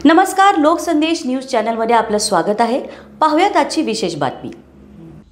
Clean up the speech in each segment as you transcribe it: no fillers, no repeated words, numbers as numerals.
नमस्कार, लोकसंदेश न्यूज चॅनलमध्ये आपलं स्वागत आहे। पाहूयात आजची विशेष बातमी।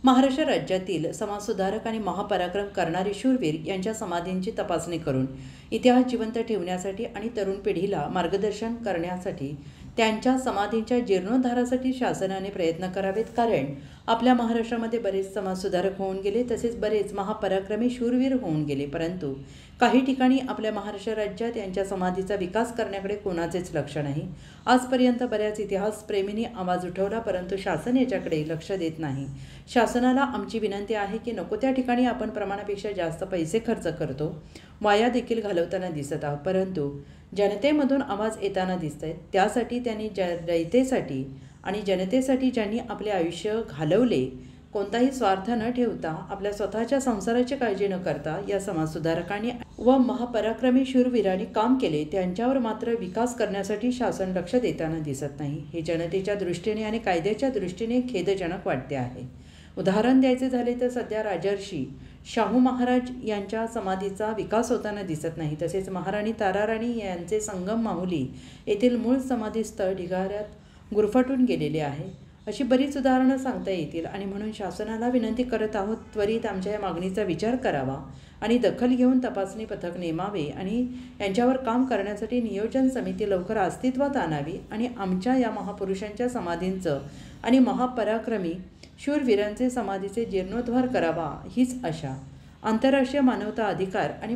महाराष्ट्र राज्यातील समाजसुधारक आणि महापराक्रम करणारे शूरवीर यांच्या समाधींची तपासणी करून इतिहास जिवंत ठेवण्यासाठी आणि तरुण पिढीला मार्गदर्शन करण्यासाठी त्यांच्या समाधींच्या जीर्णोद्धारासाठी शासनाने प्रयत्न करावेत। कारण आपल्या महाराष्ट्रामध्ये बरेच समाजसुधारक होऊन गेले, तसेच बरेच महापराक्रमी शूरवीर होऊन गेले, परंतु काही ठिकाणी आपल्या महाराष्ट्र राज्यात यांच्या समाधीचा विकास करण्याकडे कोणाचेच लक्ष नाही। आजपर्यंत बऱ्याच इतिहासप्रेमींनी आवाज उठवला, परंतु शासन याच्याकडे लक्ष देत नाही। शासनाला आमची विनंती आहे की नको त्या ठिकाणी आपण प्रमाणापेक्षा जास्त पैसे खर्च करतो, वाया देखील घालवताना दिसत आहोत, परंतु जनतेमधून आवाज येताना दिसत आहेत। त्यासाठी त्यांनी रयतेसाठी आणि जनतेसाठी ज्यांनी आपले आयुष्य घालवले, कोणताही स्वार्थ न ठेवता आपल्या स्वतःच्या संसाराची काळजी न करता या समाजसुधारकांनी व महापराक्रमी शूरवीरांनी काम केले, त्यांच्यावर मात्र विकास करण्यासाठी शासन लक्ष देताना दिसत नाही। हे जनतेच्या दृष्टीने आणि कायद्याच्या दृष्टीने खेदजनक वाटते आहे। उदाहरण द्यायचे झाले तर सध्या राजर्षी शाहू महाराज यांच्या समाधीचा विकास होताना दिसत नाही, तसेच महाराणी ताराराणी यांचे संगम माहुली येथील मूळ समाधीस्थळ ढिगाऱ्यात गुरफटून गेलेले आहे। अशी बरीच उदाहरणं सांगता येतील आणि म्हणून शासनाला विनंती करत आहोत, त्वरित आमच्या या मागणीचा विचार करावा आणि दखल घेऊन तपासणी पथक नेमावे आणि यांच्यावर काम करण्यासाठी नियोजन समिती लवकर अस्तित्वात आणावी आणि आमच्या या महापुरुषांच्या समाधींचं आणि महापराक्रमी शूरवीरांचे समाधीचे जीर्णोद्धार करावा, हीच आशा आंतरराष्ट्रीय मानवता अधिकार आणि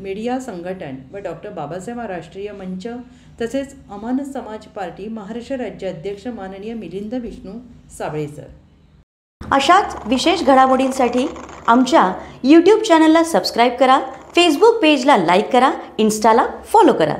मीडिया संघटन व डॉक्टर बाबासाहेब राष्ट्रीय मंच तसेच अमन समाज पार्टी महाराष्ट्र राज्याध्यक्ष माननीय मिलिंद विष्णू साबळे सर। अशाच विशेष घडामोडींसाठी आमच्या YouTube चॅनलला सबस्क्राइब करा, फेसबुक पेजला लाईक करा, इन्स्टाला फॉलो करा।